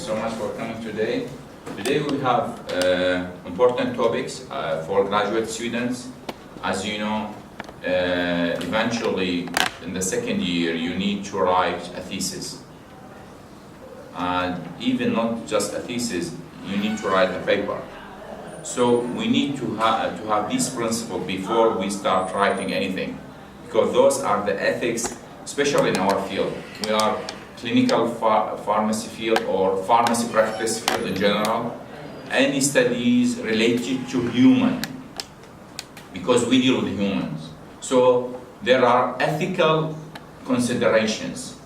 so much for coming today. Today we have important topics for graduate students. As you know, eventually in the second year you need to write a thesis. And even not just a thesis, you need to write a paper. So we need to have these principles before we start writing anything, because those are the ethics, especially in our field. We are clinical pharmacy field or pharmacy practice field in general. Any studies related to human, because we deal with humans. So there are ethical considerations.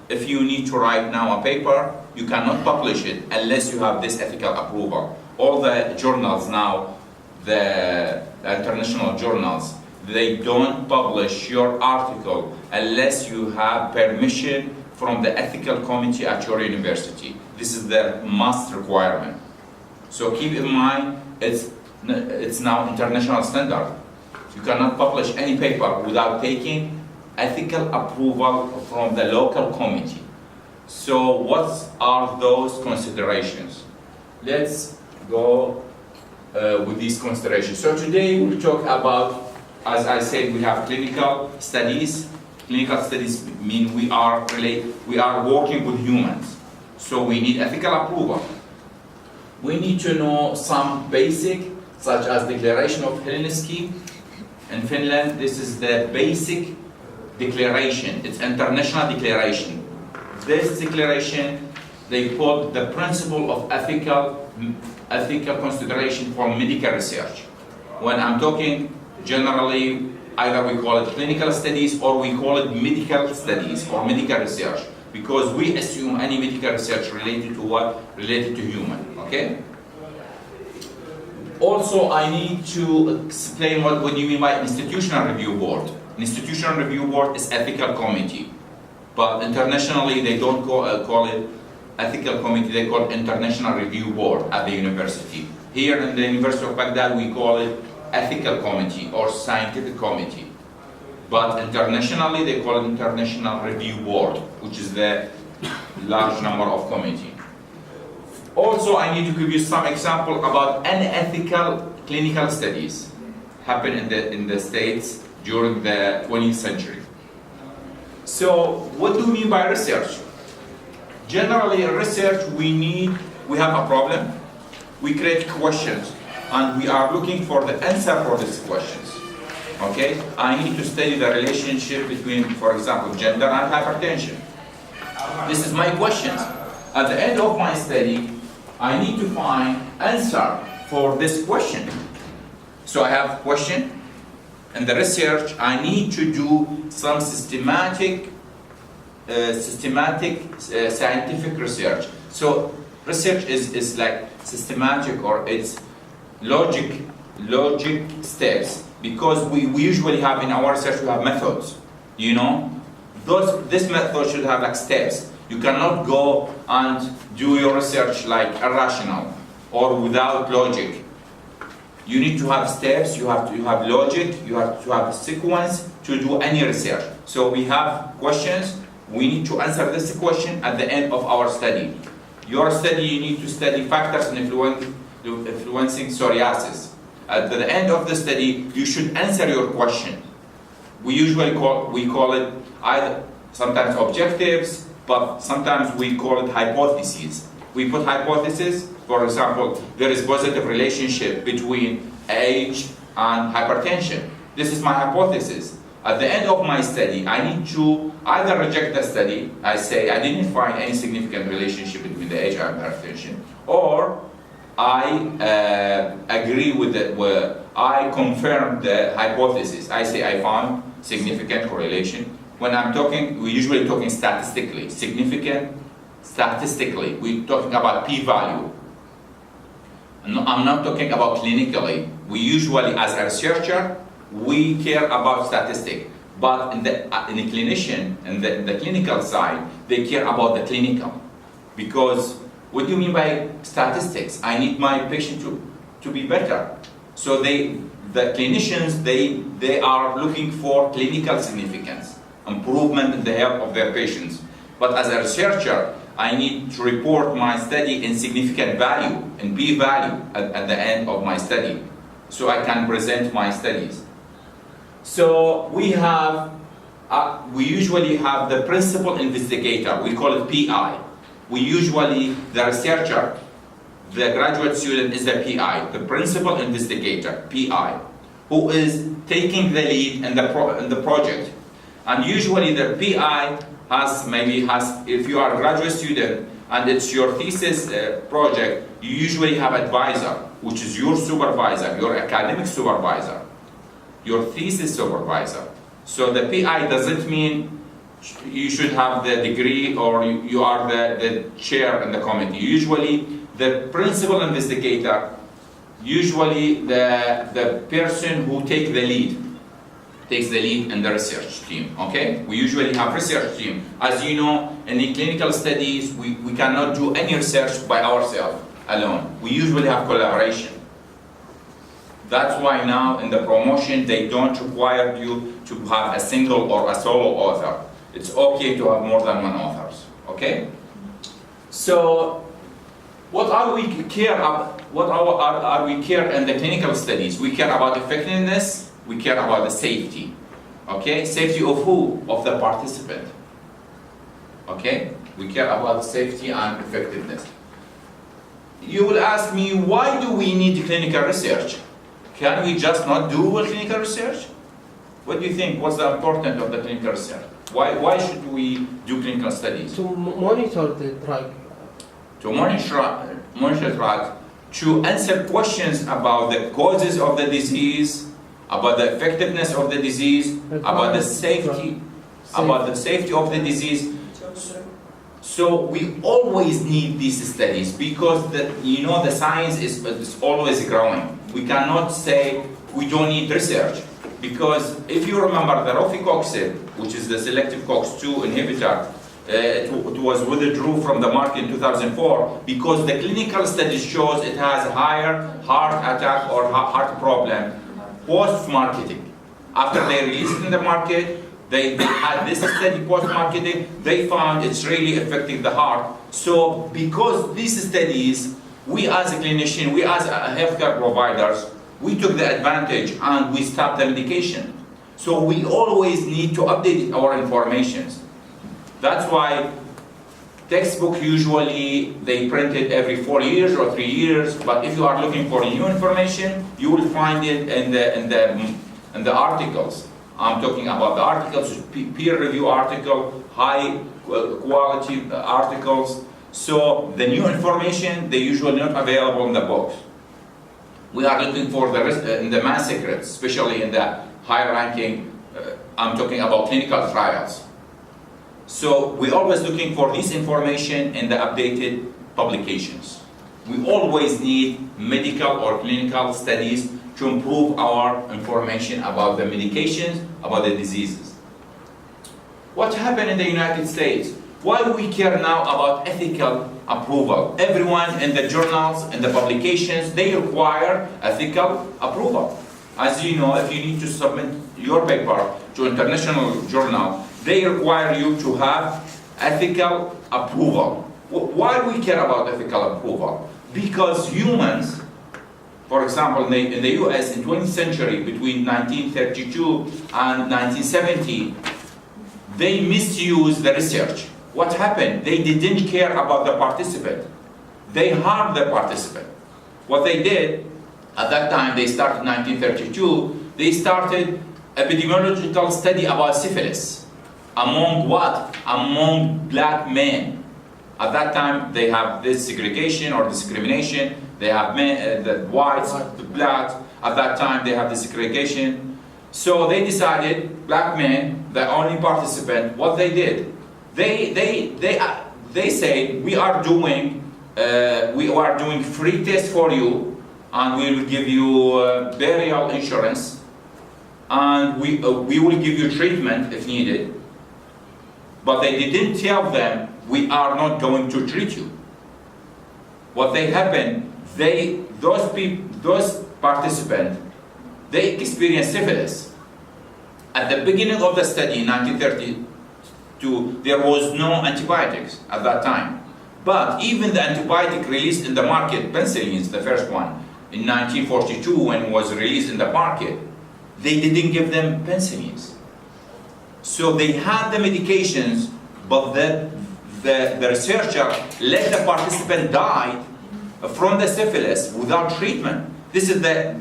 If you need to write now a paper, you cannot publish it unless you have this ethical approval. All the journals now, the international journals, they don't publish your article unless you have permission from the ethical committee at your university. This is the must requirement. So keep in mind, it's now international standard. You cannot publish any paper without taking ethical approval from the local committee. So what are those considerations? Let's go with these considerations. So today we'll talk about, as I said, we have clinical studies. Clinical studies mean we are working with humans. So we need ethical approval. We need to know some basic, such as Declaration of Helsinki in Finland. This is the basic declaration. It's international declaration. This declaration, they put the principle of ethical consideration for medical research. When I'm talking generally, either we call it clinical studies or we call it medical studies or medical research, because we assume any medical research related to what? Related to human, okay? Also, I need to explain what do you mean by institutional review board. Institutional review board is ethical committee, but internationally they don't call it ethical committee, they call it international review board at the university. Here in the University of Baghdad we call it ethical committee or scientific committee. But internationally they call it international review board, which is the large number of committee. Also, I need to give you some example about unethical clinical studies happen in the States during the 20th century. So what do we mean by research? Generally in research we have a problem, we create questions, and we are looking for the answer for these questions. Okay? I need to study the relationship between, for example, gender and hypertension. This is my questions. At the end of my study, I need to find answer for this question. So I have question. In the research, I need to do some systematic scientific research. So research is like systematic, or it's logic steps, because we usually have in our research we have methods, you know. This method should have like steps. You cannot go and do your research like irrational or without logic. You need to have steps, you have logic, you have to have a sequence to do any research. So we have questions, we need to answer this question at the end of our study. Your study, you need to study factors influencing psoriasis. At the end of the study, you should answer your question. We usually call it either sometimes objectives, but sometimes we call it hypotheses. We put hypotheses, for example, there is positive relationship between age and hypertension. This is my hypothesis. At the end of my study, I need to either reject the study, I say I didn't find any significant relationship between the age and hypertension, or I agree with it, where I confirm the hypothesis. I say I found significant correlation. When I'm talking, we're usually talking statistically. Significant, statistically. We're talking about p-value. I'm not talking about clinically. We usually, as a researcher, we care about statistics. But in the clinician, in the clinical side, they care about the clinical. Because what do you mean by statistics? I need my patient to be better. So the clinicians, they are looking for clinical significance, improvement in the health of their patients. But as a researcher, I need to report my study in significant value, in p-value at the end of my study, so I can present my studies. So we usually have the principal investigator, we call it PI. The researcher, the graduate student is the PI, the principal investigator, PI, who is taking the lead in the project. And usually the PI has, if you are a graduate student and it's your thesis project, you usually have advisor, which is your supervisor, your academic supervisor, your thesis supervisor. So the PI doesn't mean you should have the degree or you are the chair in the committee. Usually the principal investigator, usually the person who takes the lead in the research team, okay? We usually have research team. As you know, in the clinical studies, we cannot do any research by ourselves alone. We usually have collaboration. That's why now in the promotion, they don't require you to have a single or a solo author. It's okay to have more than one authors, okay? So, what are we care about? What are we care in the clinical studies? We care about effectiveness. We care about the safety. Okay, safety of who? Of the participant. Okay, we care about safety and effectiveness. You will ask me, why do we need clinical research? Can we just not do clinical research? What do you think? What's the importance of the clinical research? Why should we do clinical studies? To monitor the drug. To monitor drug, to answer questions about the causes of the disease, about the effectiveness of the disease, about the safety of the disease. So we always need these studies because the science is always growing. We cannot say we don't need research, because if you remember the rofecoxib, which is the selective COX-2 inhibitor, it was withdrawn from the market in 2004 because the clinical study shows it has higher heart attack or heart problem post-marketing. After they released it in the market, they had this study post-marketing, they found it's really affecting the heart. So because these studies, we as a clinician, we as healthcare providers, we took the advantage and we stopped the medication. So we always need to update our informations. That's why textbook usually they print it every 4 years or 3 years, but if you are looking for new information, you will find it in the articles. I'm talking about the articles, peer review article, high quality articles. So the new information, they usually not available in the books. We are looking for the rest in the manuscripts, especially in the high ranking. I'm talking about clinical trials. So we're always looking for this information in the updated publications. We always need medical or clinical studies to improve our information about the medications, about the diseases. What happened in the United States? Why do we care now about ethical approval? Everyone in the journals and the publications, they require ethical approval. As you know, if you need to submit your paper to international journal, they require you to have ethical approval. Why do we care about ethical approval? Because humans, for example, in the US in 20th century, between 1932 and 1970, they misused the research. What happened? They didn't care about the participant. They harmed the participant. What they did, at that time, they started in 1932, they started epidemiological study about syphilis. Among what? Among black men. At that time, they have this segregation or discrimination. They have men, the whites, the blacks. At that time, they have the segregation. So they decided, black men, the only participant, what they did, they say we are doing free tests for you, and we will give you burial insurance, and we will give you treatment if needed. But they didn't tell them we are not going to treat you. What they happened, those participants, they experienced syphilis. At the beginning of the study in 1932, there was no antibiotics at that time. But even the antibiotic released in the market, penicillin, the first one, in 1942 when it was released in the market, they didn't give them penicillins. So they had the medications, but the researcher let the participant die from the syphilis without treatment. This is the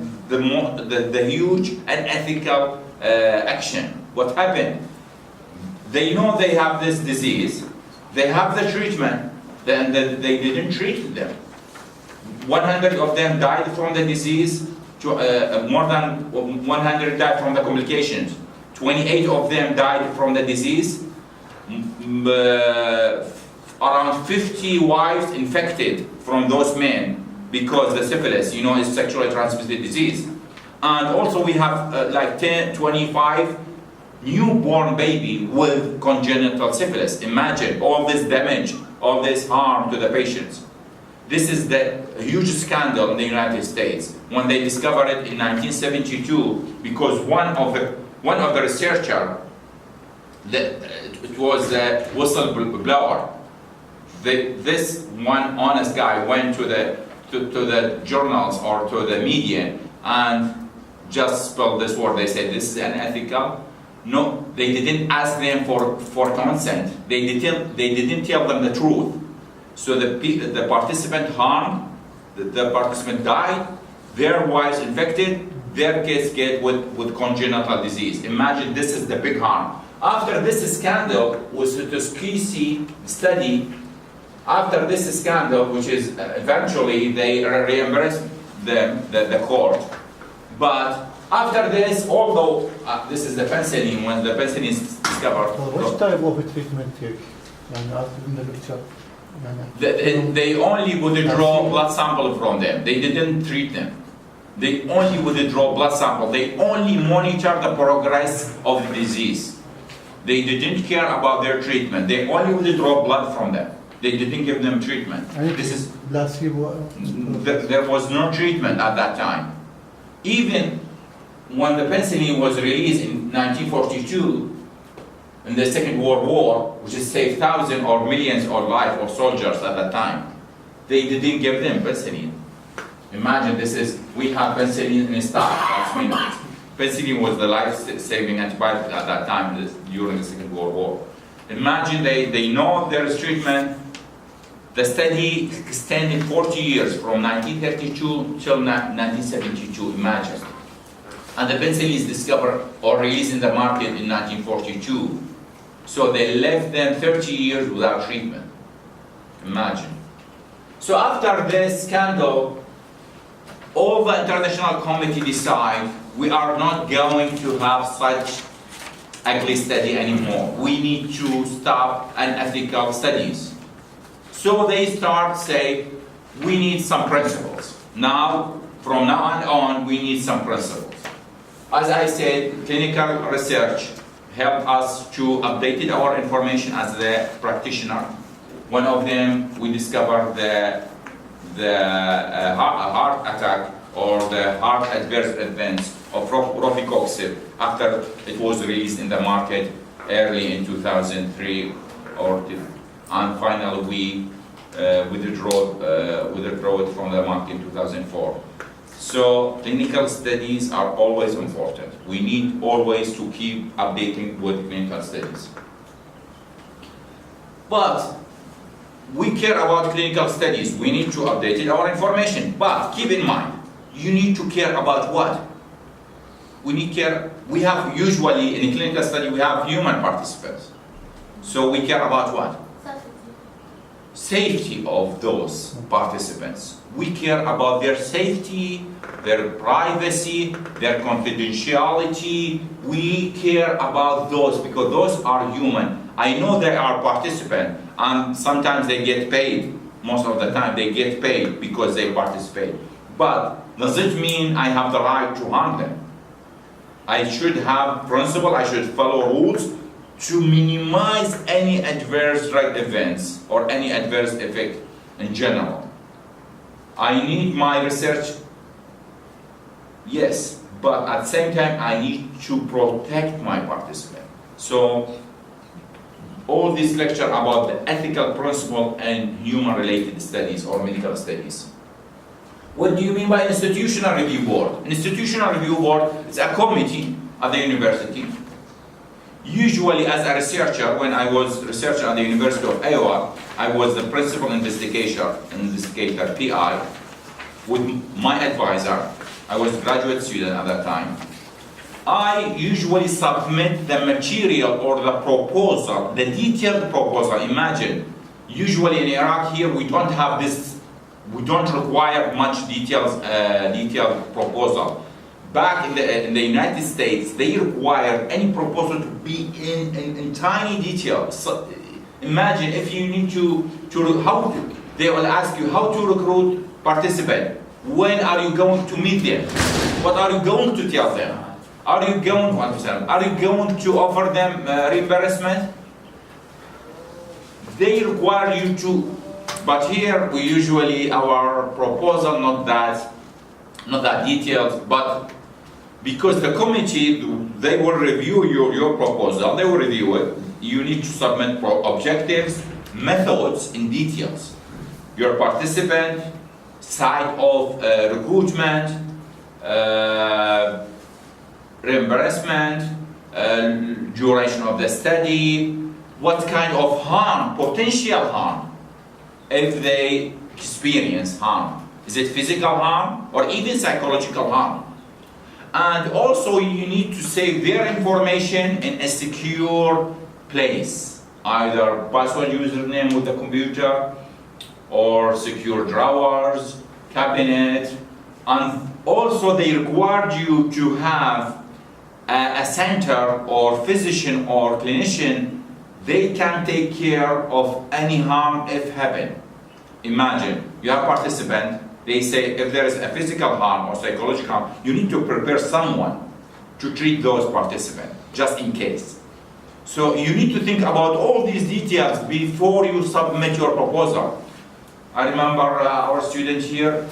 huge unethical action. What happened? They know they have this disease, they have the treatment, then they didn't treat them. 100 of them died from the disease, more than 100 died from the complications. 28 of them died from the disease. Around 50 wives infected from those men because the syphilis, is sexually transmitted disease. And also we have like 10, 25 newborn baby with congenital syphilis. Imagine all this damage, all this harm to the patients. This is the huge scandal in the United States when they discovered it in 1972 because one of the researchers, it was a whistleblower. This one honest guy went to the journals or to the media and just spelled this word. They said this is unethical. No, they didn't ask them for consent. They didn't tell them the truth. So the participant harmed, the participant died, their wives infected, their kids get with congenital disease. Imagine this is the big harm. After this scandal was the Tuskegee study. After this scandal, which is eventually they reimbursed the court, but after this, although this is the penicillin, when the penicillin is discovered. What type of treatment take? In the picture. They only withdraw blood sample from them. They didn't treat them. They only withdraw blood sample. They only monitor the progress of the disease. They didn't care about their treatment. They only withdraw blood from them. They didn't give them treatment. This is placebo. There was no treatment at that time. Even when the penicillin was released in 1942, in the Second World War, which has saved thousands or millions of lives of soldiers at that time, they didn't give them penicillin. Imagine we have penicillin in stock. Penicillin was the life-saving antibiotic at that time during the Second World War. Imagine they know there is treatment. The study extended 40 years from 1932 till 1972, imagine. And the penicillin is discovered or released in the market in 1942. So they left them 30 years without treatment. Imagine. So after this scandal, all the international committee decide we are not going to have such ugly study anymore. We need to stop unethical studies. So they start say, we need some principles. Now, from now on, we need some principles. As I said, clinical research helped us to update our information as the practitioner. One of them, we discovered the heart attack or the heart adverse events of rofecoxib after it was released in the market early in 2003 and finally we withdrew it from the market in 2004. So clinical studies are always important. We need always to keep updating with clinical studies. But we care about clinical studies. We need to update our information. But keep in mind, you need to care about what? We have usually in a clinical study, we have human participants. So we care about what? Safety of those participants. We care about their safety, their privacy, their confidentiality. We care about those because those are human. I know they are participants and sometimes they get paid. Most of the time they get paid because they participate. But does it mean I have the right to harm them? I should have principle, I should follow rules to minimize any adverse drug events or any adverse effect in general. I need my research, yes, but at the same time I need to protect my participant. So all this lecture about the ethical principle in human-related studies or medical studies. What do you mean by institutional review board? Institutional review board is a committee at the university. Usually as a researcher, when I was researcher at the University of Iowa, I was the principal investigator, PI, with my advisor. I was a graduate student at that time. I usually submit the material or the proposal, the detailed proposal. Imagine, usually in Iraq here, we don't have this, we don't require much detailed proposal. Back in the United States, they require any proposal to be in tiny details. So, imagine if you need they will ask you how to recruit participants. When are you going to meet them? What are you going to tell them? Are you going to offer them reimbursement? They require you to, but here we usually, our proposal not that detailed, but because the committee, they will review your proposal, they will review it. You need to submit objectives, methods in details. Your participant, site of recruitment, reimbursement, duration of the study, what kind of harm, potential harm, if they experience harm. Is it physical harm or even psychological harm? And also you need to save their information in a secure place, either password username with the computer or secure drawers, cabinet, and also they required you to have a center or physician or clinician, they can take care of any harm if happen. Imagine, you have participant, they say if there is a physical harm or psychological harm, you need to prepare someone to treat those participants, just in case. So you need to think about all these details before you submit your proposal. I remember our students here,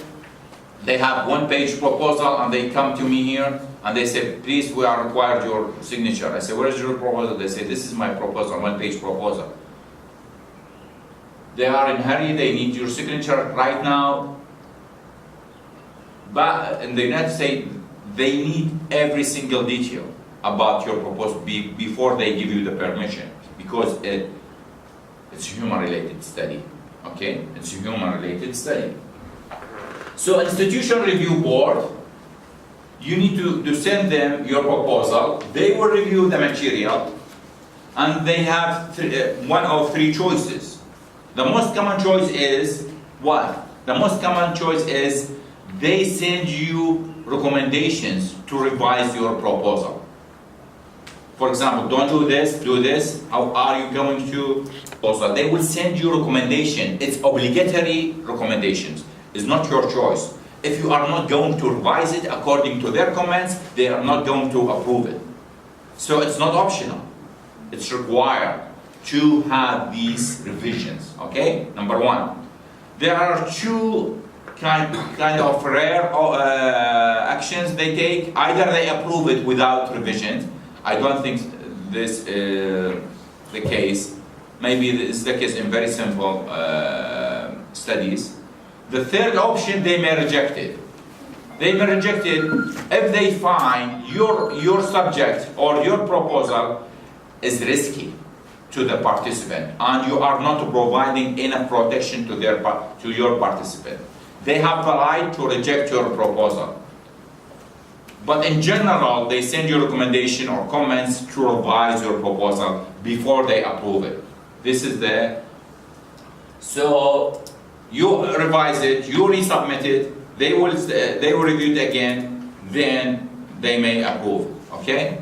they have one-page proposal and they come to me here and they say, please, we are required your signature. I say, where is your proposal? They say, this is my proposal, one-page proposal. They are in hurry, they need your signature right now. But in the United States, they need every single detail about your proposal before they give you the permission, because it's a human-related study, okay? It's a human-related study. So institution review board, you need to send them your proposal. They will review the material, and they have one of three choices. The most common choice is what? The most common choice is they send you recommendations to revise your proposal. For example, don't do this, do this. How are you going to? Also, they will send you recommendation. It's obligatory recommendations. It's not your choice. If you are not going to revise it according to their comments, they are not going to approve it. So it's not optional. It's required to have these revisions, okay? Number one. There are two kind of rare actions they take. Either they approve it without revisions. I don't think this is the case. Maybe this is the case in very simple studies. The third option, they may reject it. They may reject it if they find your subject or your proposal is risky to the participant and you are not providing enough protection to your participant. They have the right to reject your proposal. But in general, they send you recommendation or comments to revise your proposal before they approve it. This is so you revise it, you resubmit it, they will review it again, then they may approve, okay?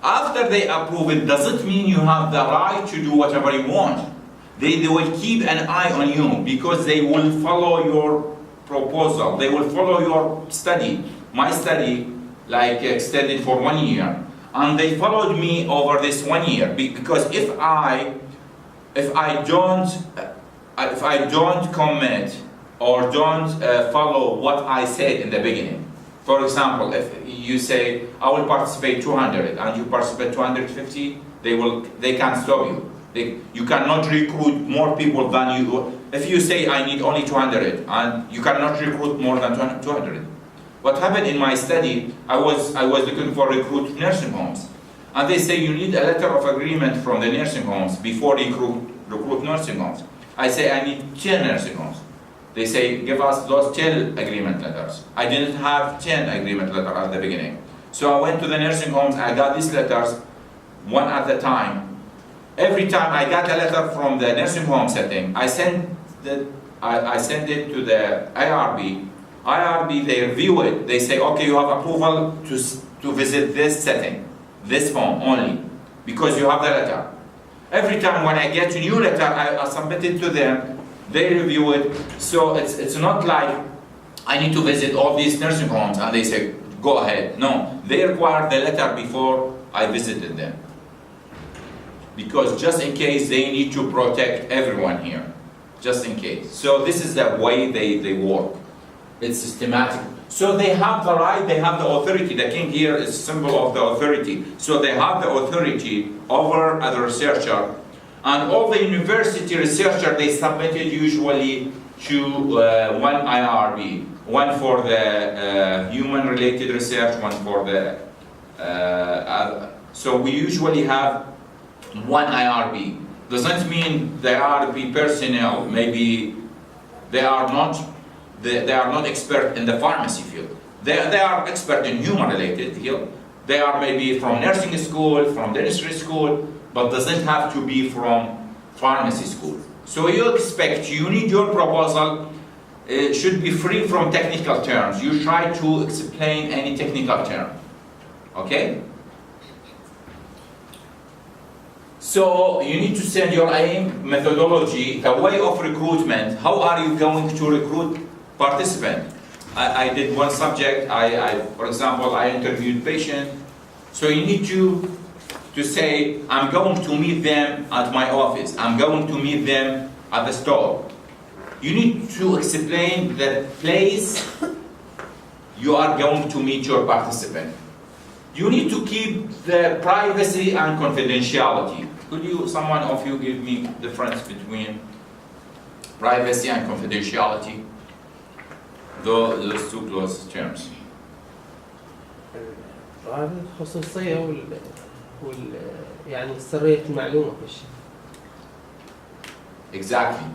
After they approve it, doesn't mean you have the right to do whatever you want. They will keep an eye on you because they will follow your proposal. They will follow your study. My study, like extended for 1 year, and they followed me over this 1 year because if I don't commit or don't follow what I said in the beginning. For example, if you say I will participate 200 and you participate 250, they can't stop you. You cannot recruit more people than you. If you say I need only 200, and you cannot recruit more than 200. What happened in my study, I was looking for recruit nursing homes, and they say you need a letter of agreement from the nursing homes before you recruit nursing homes. I say I need 10 nursing homes. They say give us those 10 agreement letters. I didn't have 10 agreement letters at the beginning. So I went to the nursing homes, I got these letters, one at a time. Every time I got a letter from the nursing home setting, I send it to the IRB. IRB, they review it. They say, okay, you have approval to visit this setting, this home only, because you have the letter. Every time when I get a new letter, I submit it to them. They review it. So it's not like I need to visit all these nursing homes and they say, go ahead. No, they require the letter before I visited them. Because just in case they need to protect everyone here. Just in case. So this is the way they work. It's systematic. So they have the right, they have the authority. The king here is a symbol of the authority. So they have the authority over the researcher. And all the university researcher, they submitted usually to one IRB. One for the human-related research, one for the... so we usually have one IRB. Doesn't mean the IRB personnel, maybe they are not expert in the pharmacy field. They are expert in human-related field. They are maybe from nursing school, from dentistry school, but doesn't have to be from pharmacy school. So you need your proposal should be free from technical terms. You try to explain any technical term, okay? So you need to send your aim, methodology, the way of recruitment. How are you going to recruit participant? I did one subject, for example, I interviewed patient. So you need to say, I'm going to meet them at my office. I'm going to meet them at the store. You need to explain the place you are going to meet your participant. You need to keep the privacy and confidentiality. Could someone of you give me the difference between privacy and confidentiality? Those two close terms. الخصوصية يعني سرية المعلومة في الشيء. Exactly.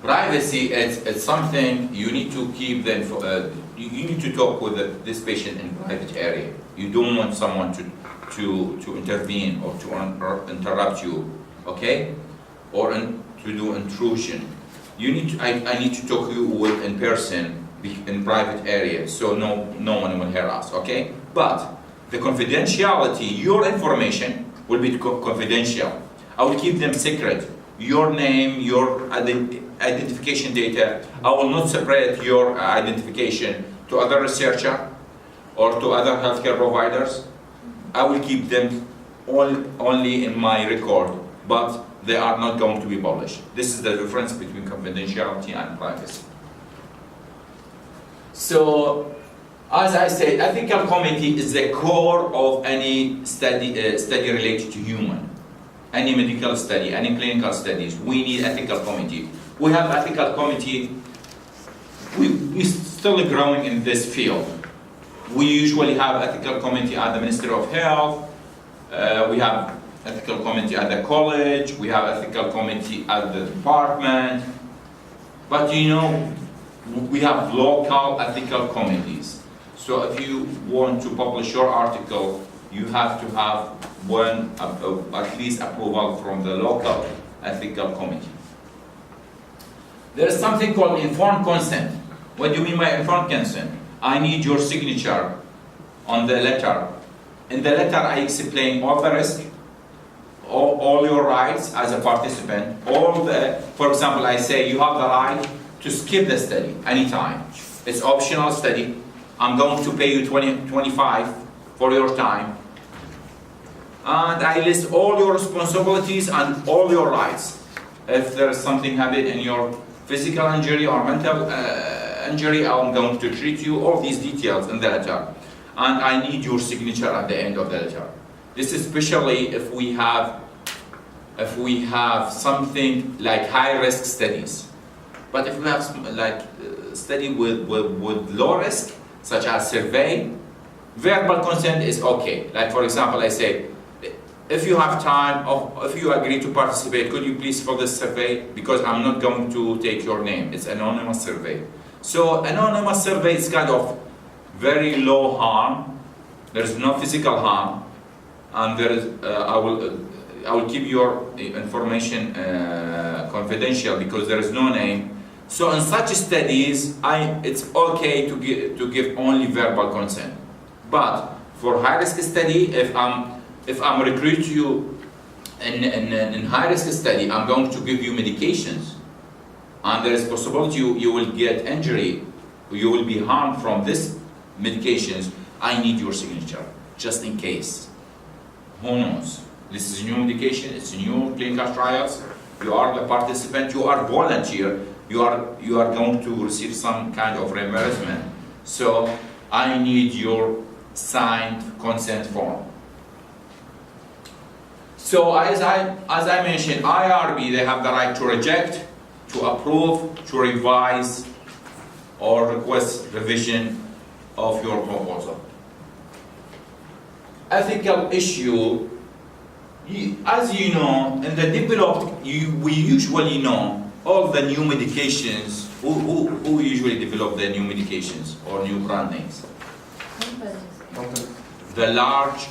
Privacy it's something you need to keep you need to talk with this patient in private area. You don't want someone to intervene or to interrupt you, okay? Or to do intrusion. I need to talk to you with in person in private area, so no one will hear us, okay? But the confidentiality, your information will be confidential. I will keep them secret. Your name, your identification data. I will not separate your identification to other researcher or to other healthcare providers. I will keep them only in my record, but they are not going to be published. This is the difference between confidentiality and privacy. So, as I said, ethical committee is the core of any study related to human. Any medical study, any clinical studies, we need ethical committee. We have ethical committee, we're still growing in this field. We usually have ethical committee at the Ministry of Health, we have ethical committee at the college, we have ethical committee at the department, but we have local ethical committees. So if you want to publish your article, you have to have at least approval from the local ethical committee. There is something called informed consent. What do you mean by informed consent? I need your signature on the letter. In the letter, I explain all the risk, all your rights as a participant. For example, I say you have the right to skip the study anytime. It's optional study. I'm going to pay you $25 for your time. And I list all your responsibilities and all your rights. If there's something happened in your physical injury or mental injury, I'm going to treat you, all these details in the letter. And I need your signature at the end of the letter. This is especially if we have if we have something like high-risk studies. But if we have study with low risk, such as survey, verbal consent is okay. Like for example, I say, if you have time, or if you agree to participate, could you please fill this survey? Because I'm not going to take your name. It's anonymous survey. So anonymous survey is kind of very low harm. There's no physical harm, and there is I will keep your information confidential because there is no name. So in such studies, it's okay to give only verbal consent. But for high risk study, if I'm recruit you in high risk study, I'm going to give you medications, and there is possibility you will get injury, you will be harmed from this medications. I need your signature just in case. Who knows? This is new medication. It's new clinical trials. You are the participant. You are volunteer. You are going to receive some kind of reimbursement. So I need your signed consent form. So as I mentioned, IRB, they have the right to reject, to approve, to revise, or request revision of your proposal. Ethical issue, as you know, in the developed, we usually know all the new medications. Who usually develop the new medications or new brand names? The large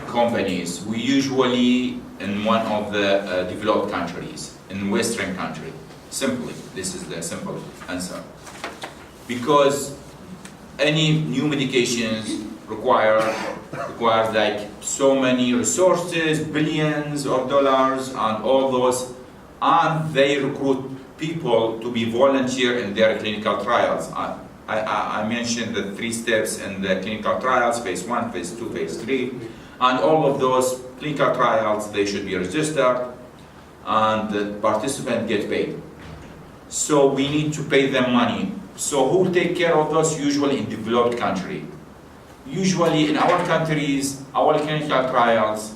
companies. We usually in one of the developed countries, in Western country. Simply, this is the simple answer. Because any new medications require like so many resources, billions of dollars, and all those, and they recruit people to be volunteer in their clinical trials. I mentioned the 3 steps in the clinical trials: phase 1, phase 2, phase 3, and all of those clinical trials, they should be registered, and the participants get paid. So we need to pay them money. So who take care of those? Usually in developed country. Usually in our countries, our clinical trials,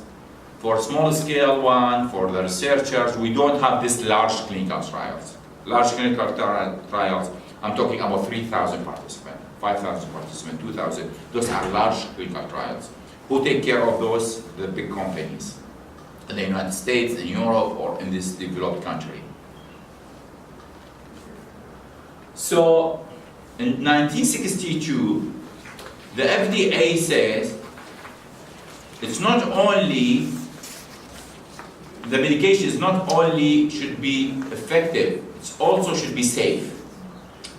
for small scale one, for the researchers, we don't have this large clinical trials. Large clinical trials, I'm talking about 3,000 participants, 5,000 participants, 2,000. Those are large clinical trials. Who take care of those? The big companies in the United States, in Europe, or in this developed country. So in 1962, the FDA says it's not only, the medication is not only should be effective, it also should be safe.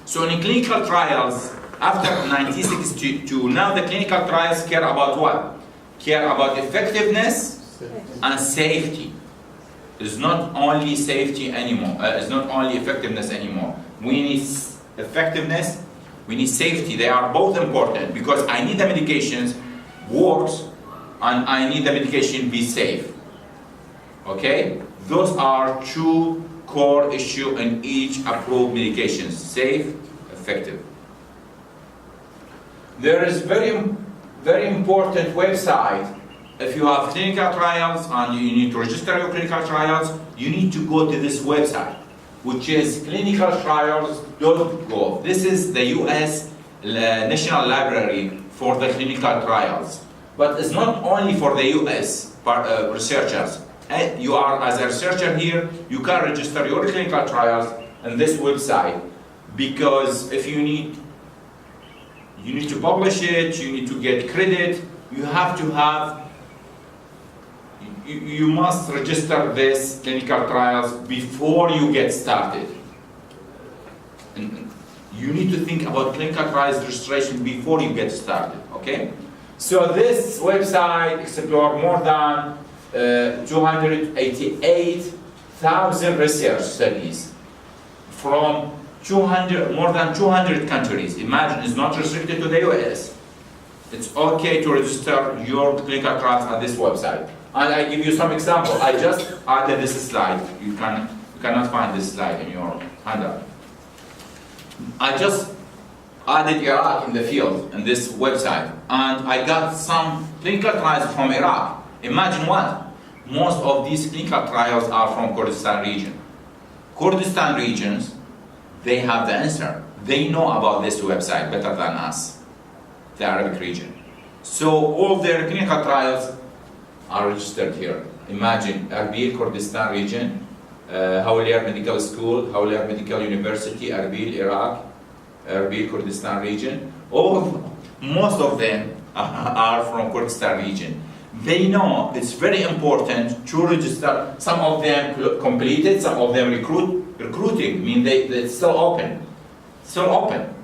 So in clinical trials, after 1962, now the clinical trials care about what? Care about effectiveness and safety. It's not only safety anymore, it's not only effectiveness anymore. We need effectiveness, we need safety. They are both important because I need the medications works and I need the medication be safe. Okay? Those are 2 core issues in each approved medication: safe, effective. There is very important website. If you have clinical trials and you need to register your clinical trials, you need to go to this website, which is clinicaltrials.gov. This is the U.S. National Library for the clinical trials. But it's not only for the U.S. researchers. You are, as a researcher here, you can register your clinical trials on this website, because if you need to publish it, you need to get credit, you have to have, you must register this clinical trials before you get started. And you need to think about clinical trials registration before you get started, okay? So this website explores more than 288,000 research studies from more than 200 countries. Imagine, it's not restricted to the US. It's okay to register your clinical trials on this website. And I give you some example. I just added this slide. You cannot find this slide in your handout. I just added Iraq in the field in this website, and I got some clinical trials from Iraq. Imagine what? most of these clinical trials are from Kurdistan region. Kurdistan regions, they have the answer. They know about this website better than us, the Arabic region. So all their clinical trials are registered here. Imagine Erbil, Kurdistan region, Hawlier Medical School, Hawlier Medical University, Erbil, Iraq, Erbil, Kurdistan region. Most of them are from Kurdistan region. They know it's very important to register. Some of them completed, some of them recruiting. I mean, they're still open. Still open.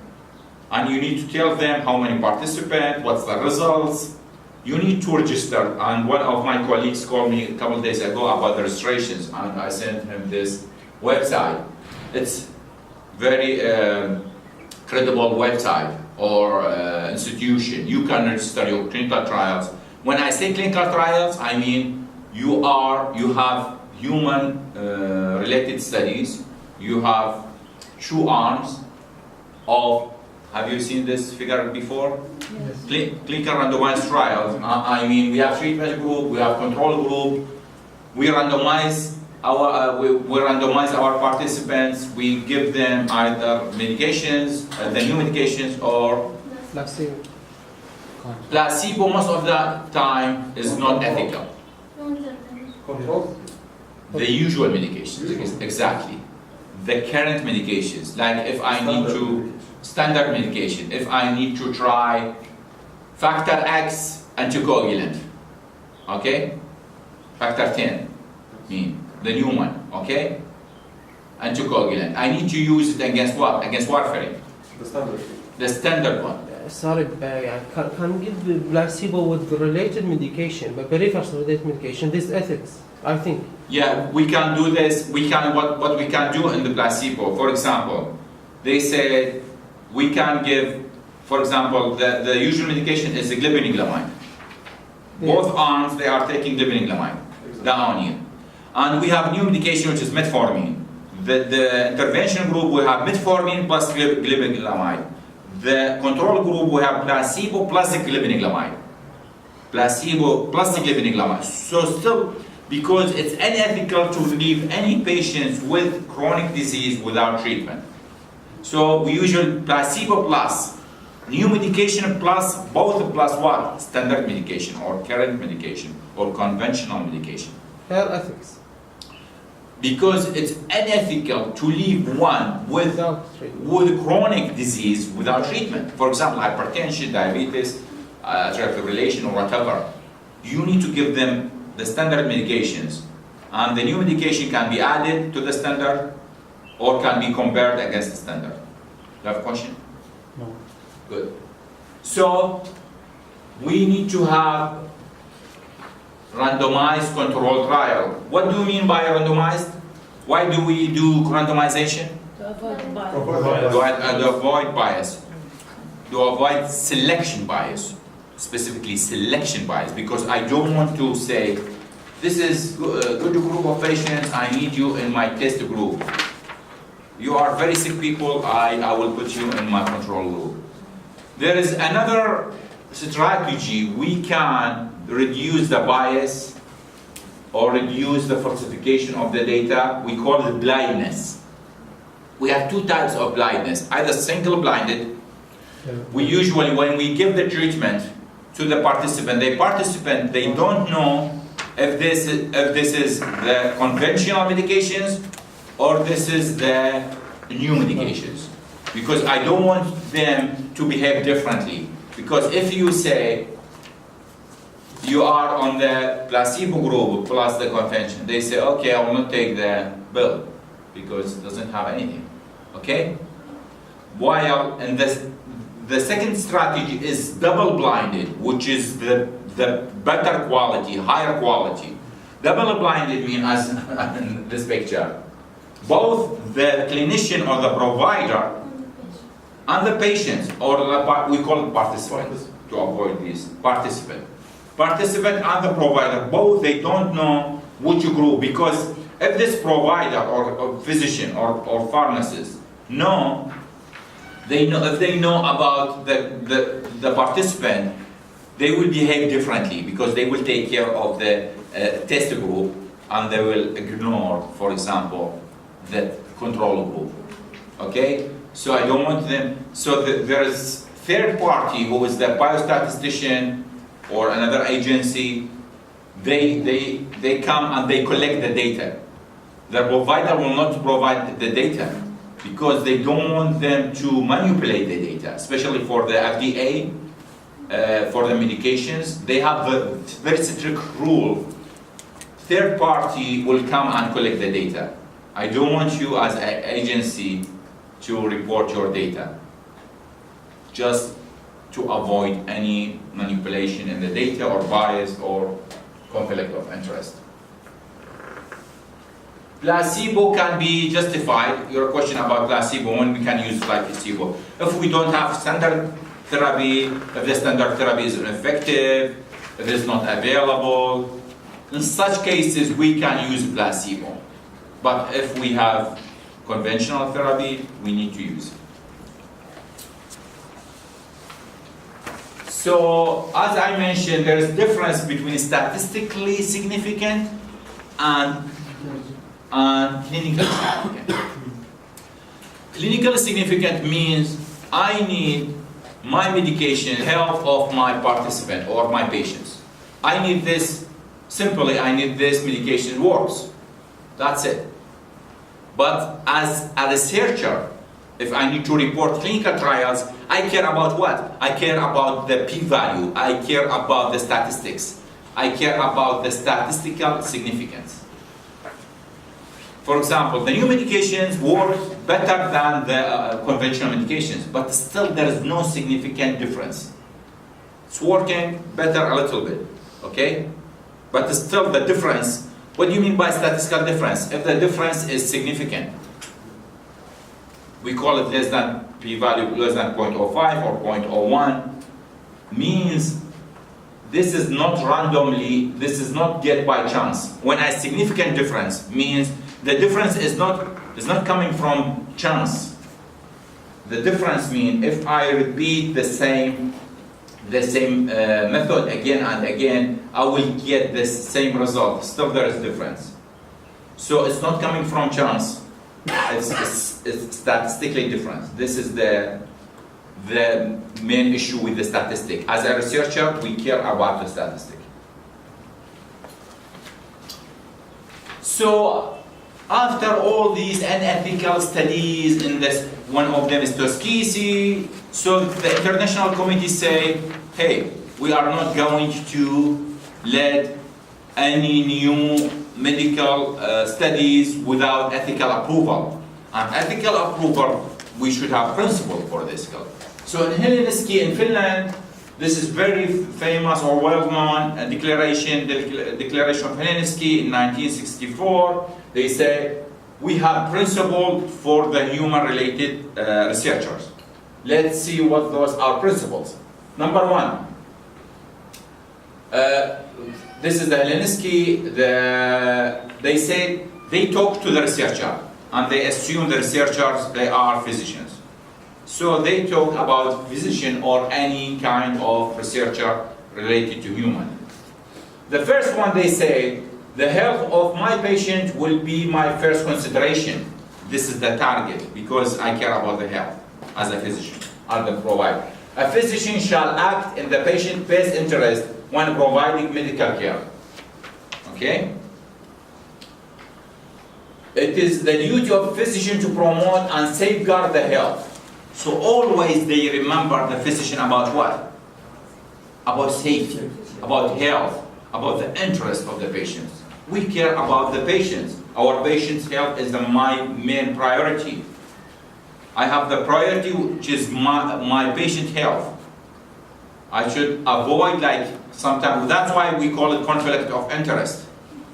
And you need to tell them how many participants, what's the results. You need to register. And one of my colleagues called me a couple of days ago about the registrations, and I sent him this website. It's very credible website or institution. You can register your clinical trials. When I say clinical trials, I mean you have human related studies. You have 2 arms of, have you seen this figure before? Yes. Clinical randomized trials. I mean, we have treatment group, we have control group. We randomize our participants. We give them either medications, the new medications, or placebo. placebo. Most of the time is not ethical. Control? The usual medications, exactly. The current medications, like if I need to, standard medication, if I need to try factor X anticoagulant, okay? Factor 10, the new one, okay? Anticoagulant. I need to use it against what? Against warfarin. The standard. The standard one. Sorry, can give placebo with related medication, but peripherals related medication. This ethics, I think. Yeah, we can do this. What we can do in the placebo. For example, they said we can give, for example, the usual medication is the glibenclamide. Both arms, they are taking glibenclamide, the onion. And we have new medication which is metformin. The intervention group, we have metformin plus glibenclamide. The control group, we have placebo plus the glibenclamide. Placebo plus the glibenclamide. So still, because it's unethical to leave any patients with chronic disease without treatment. So we usually placebo plus new medication plus both plus what? Standard medication or current medication or conventional medication. Fair ethics. Because it's unethical to leave one with chronic disease without treatment. For example, hypertension, diabetes, atrial fibrillation, or whatever. You need to give them the standard medications, and the new medication can be added to the standard or can be compared against the standard. You have a question? No. Good. So we need to have randomized control trial. What do you mean by randomized? Why do we do randomization? To avoid bias. To avoid bias. To avoid selection bias. Specifically selection bias, because I don't want to say, this is a good group of patients, I need you in my test group. You are very sick people, I will put you in my control group. There is another strategy. We can reduce the bias or reduce the falsification of the data. We call it blindness. We have 2 types of blindness, either single blinded. We usually, when we give the treatment to the participant, they don't know if this is the conventional medications or this is the new medications. Because I don't want them to behave differently. Because if you say you are on the placebo group plus the convention, they say, okay, I will not take the pill because it doesn't have anything. Okay? While, and the second strategy is double-blinded, which is the better quality, higher quality. Double-blinded means, as in this picture, both the clinician or the provider and the patient, or we call it participants, to avoid this, participant and the provider, both, they don't know which group, because if this provider or physician or pharmacist if they know about the participant, they will behave differently because they will take care of the test group and they will ignore, for example, the control group. Okay? So I don't want them, so there is third party who is the biostatistician or another agency. They come and they collect the data. The provider will not provide the data because they don't want them to manipulate the data, especially for the FDA, for the medications. They have a very strict rule. Third party will come and collect the data. I don't want you as an agency to report your data, just to avoid any manipulation in the data or bias or conflict of interest. Placebo can be justified. Your question about placebo, when we can use like placebo. If we don't have standard therapy, if the standard therapy is ineffective, if it's not available, in such cases we can use placebo. But if we have conventional therapy, we need to use it. So, as I mentioned, there is difference between statistically significant and clinically significant. Clinically significant means I need my medication, health of my participant or my patients. I need this, simply I need this medication works. That's it. But as a researcher, if I need to report clinical trials, I care about what? I care about the p-value. I care about the statistics. I care about the statistical significance. For example, the new medications work better than the conventional medications, but still there is no significant difference. It's working better a little bit, okay? But still the difference, what do you mean by statistical difference? If the difference is significant, we call it less than p-value less than 0.05 or 0.01, means this is not randomly, this is not get by chance. When a significant difference means the difference is not coming from chance. The difference means if I repeat the same method again and again, I will get the same result. Still there is difference. So it's not coming from chance. It's statistically different. This is the main issue with the statistic. As a researcher, we care about the statistic. So after all these unethical studies in this, one of them is Tuskegee, so the international committee say, hey, we are not going to let any new medical studies without ethical approval. And ethical approval, we should have principle for this. So in Helsinki in Finland, this is very famous or well-known declaration, the Declaration of Helsinki in 1964. They say, we have principle for the human-related researchers. Let's see what those are principles. Number one, this is the Helsinki, they say, they talk to the researcher, and they assume the researchers, they are physicians. So they talk about physician or any kind of researcher related to human. The first one they say, the health of my patient will be my first consideration. This is the target, because I care about the health as a physician, as the provider. A physician shall act in the patient's best interest when providing medical care. Okay? It is the duty of a physician to promote and safeguard the health. So always they remember the physician about what? About safety, about health, about the interest of the patients. We care about the patients. Our patient's health is my main priority. I have the priority which is my patient health. I should avoid like sometimes, that's why we call it conflict of interest.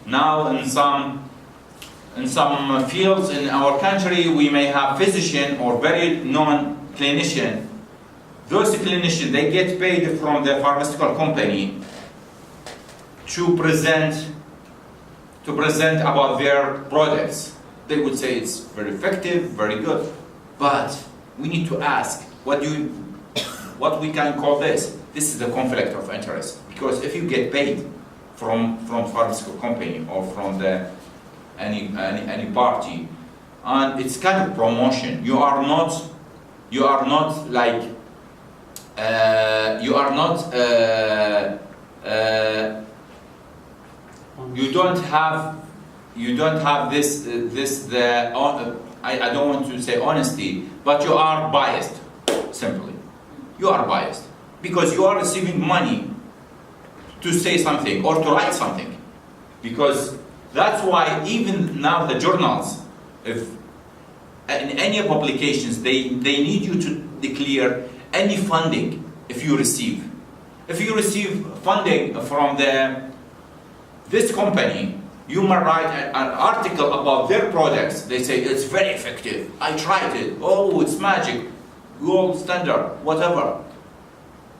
Now in some fields in our country, we may have physician or very known clinician. Those clinicians, they get paid from the pharmaceutical company to present about their products. They would say it's very effective, very good. But we need to ask, what do what we can call this. This is the conflict of interest. Because if you get paid from pharmaceutical company or from the any party, and it's kind of promotion. You are not like you don't have this I don't want to say honesty, but you are biased. Simply, you are biased because you are receiving money to say something or to write something, because that's why even now the journals, if in any publications, they need you to declare any funding if you receive. If you receive funding from this company, you might write an article about their products. They say it's very effective. I tried it. Oh, it's magic, gold standard, whatever.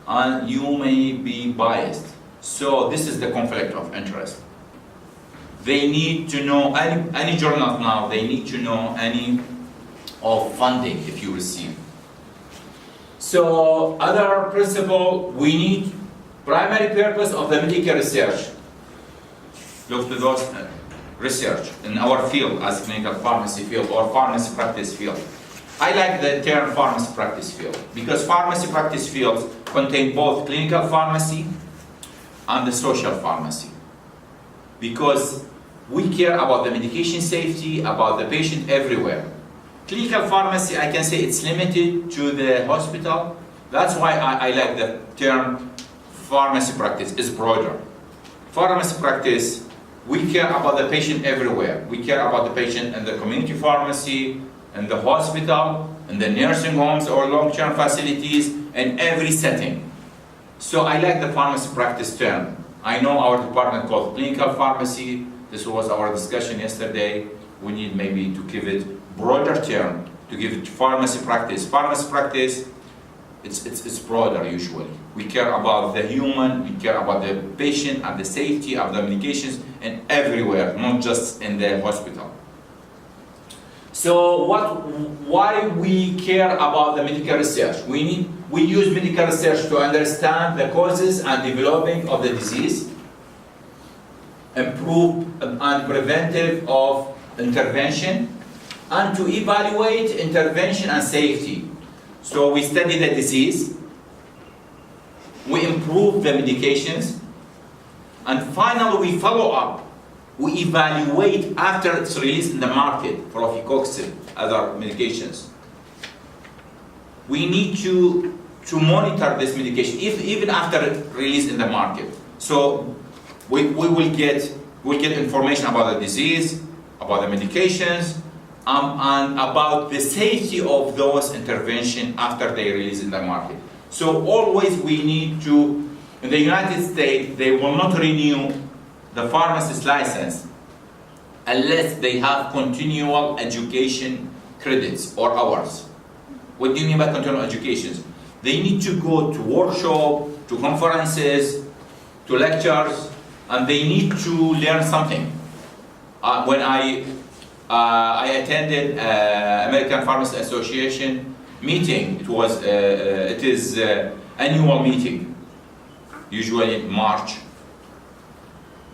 And you may be biased. So this is the conflict of interest. They need to know, any journals now, they need to know any of funding if you receive. So other principle, we need primary purpose of the medical research. Look to those research in our field as clinical pharmacy field or pharmacy practice field. I like the term pharmacy practice field because pharmacy practice fields contain both clinical pharmacy and the social pharmacy. Because we care about the medication safety, about the patient everywhere. Clinical pharmacy, I can say it's limited to the hospital. That's why I like the term pharmacy practice, it's broader. Pharmacy practice, we care about the patient everywhere. We care about the patient in the community pharmacy, in the hospital, in the nursing homes or long-term facilities, in every setting. So I like the pharmacy practice term. I know our department called clinical pharmacy. This was our discussion yesterday. We need maybe to give it broader term, to give it pharmacy practice. Pharmacy practice, it's broader usually. We care about the human, we care about the patient and the safety of the medications and everywhere, not just in the hospital. So why we care about the medical research? We use medical research to understand the causes and developing of the disease, improve and preventive of intervention, and to evaluate intervention and safety. So we study the disease, we improve the medications, and finally we follow up. We evaluate after it's released in the market for oflocoxib, other medications. We need to monitor this medication even after it's released in the market. So we will get information about the disease, about the medications, and about the safety of those interventions after they release in the market. So always we need to, in the United States, they will not renew the pharmacist license unless they have continual education credits or hours. What do you mean by continual education? They need to go to workshops, to conferences, to lectures, and they need to learn something. When I attended American Pharmacy Association meeting, it is annual meeting, usually in March.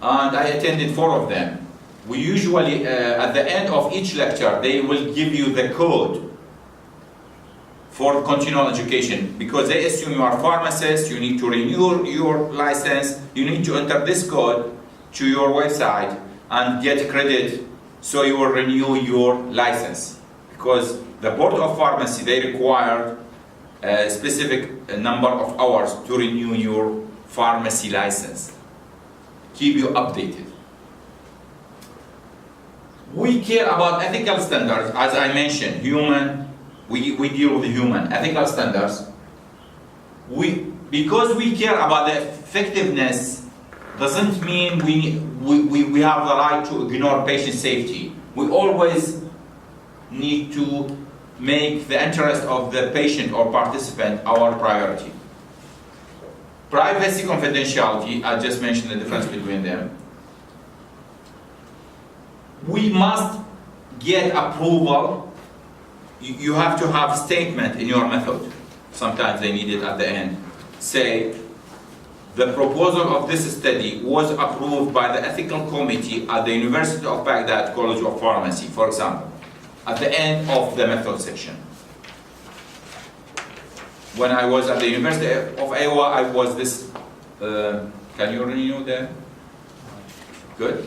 And I attended 4 of them. We usually, at the end of each lecture, they will give you the code for continual education, because they assume you are a pharmacist, you need to renew your license, you need to enter this code to your website and get credit so you will renew your license. Because the Board of Pharmacy, they require a specific number of hours to renew your pharmacy license. Keep you updated. We care about ethical standards, as I mentioned, human, we deal with human, ethical standards. Because we care about the effectiveness, doesn't mean we have the right to ignore patient safety. We always need to make the interest of the patient or participant our priority. Privacy, confidentiality, I just mentioned the difference between them. We must get approval. You have to have statement in your method. sometimes they need it at the end, say, the proposal of this study was approved by the ethical committee at the University of Baghdad College of Pharmacy, for example, at the end of the method section. When I was at the University of Iowa, I was this, can you renew there? Good.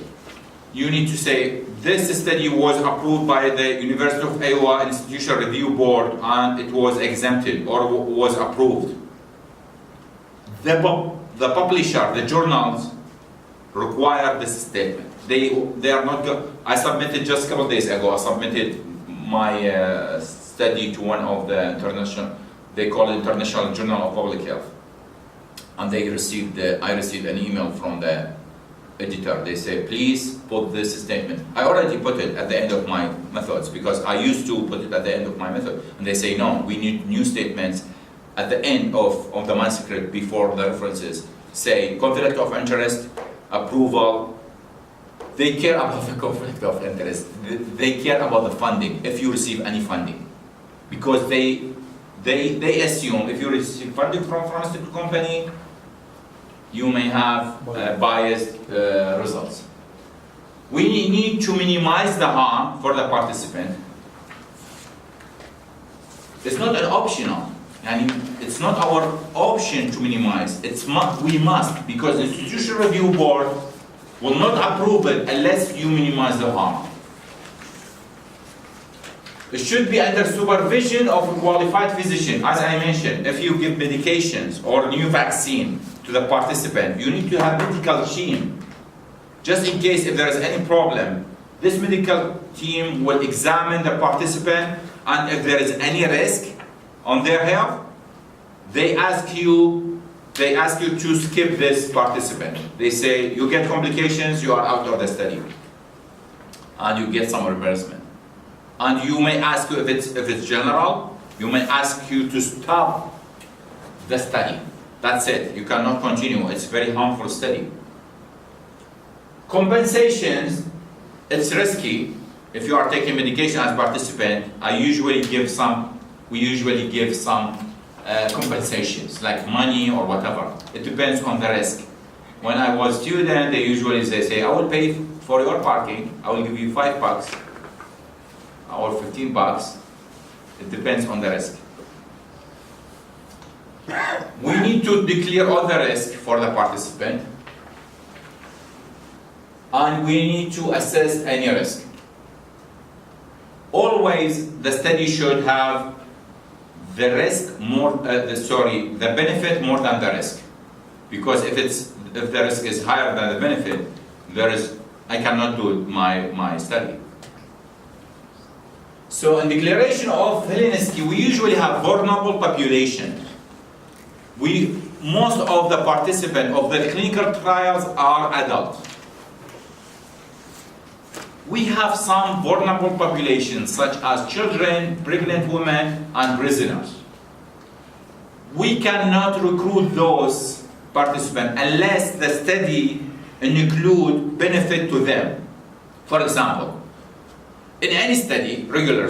You need to say, this study was approved by the University of Iowa Institutional Review Board and it was exempted or was approved. The publisher, the journals, require this statement. They are not I submitted just a couple of days ago, I submitted my study to one of the international, they call it International Journal of Public Health. And I received an email from the editor. They say, please put this statement. I already put it at the end of my methods because I used to put it at the end of my method. And they say, no, we need new statements at the end of the manuscript before the references. Say, conflict of interest, approval. They care about the conflict of interest. They care about the funding, if you receive any funding. Because they assume if you receive funding from a pharmaceutical company, you may have biased results. We need to minimize the harm for the participant. It's not an optional. And it's not our option to minimize. We must, because the Institutional Review Board will not approve it unless you minimize the harm. It should be under supervision of a qualified physician. As I mentioned, if you give medications or new vaccine to the participant, you need to have a medical team. Just in case if there is any problem, this medical team will examine the participant, and if there is any risk on their health, they ask you to skip this participant. They say, you get complications, you are out of the study. And you get some reimbursement. And you may ask you, if it's general, you may ask you to stop the study. That's it, you cannot continue. It's a very harmful study. Compensations, it's risky. If you are taking medication as a participant, we usually give some compensations, like money or whatever. It depends on the risk. When I was student, they usually say, I will pay for your parking, I will give you $5 or $15. It depends on the risk. We need to declare all the risk for the participant, and we need to assess any risk. Always, the study should have the risk the benefit more than the risk, because if the risk is higher than the benefit, I cannot do my study. So in declaration of Helsinki, we usually have vulnerable population. Most of the participants of the clinical trials are adults. We have some vulnerable populations, such as children, pregnant women, and prisoners. We cannot recruit those participants unless the study includes benefit to them. For example, in any study, regular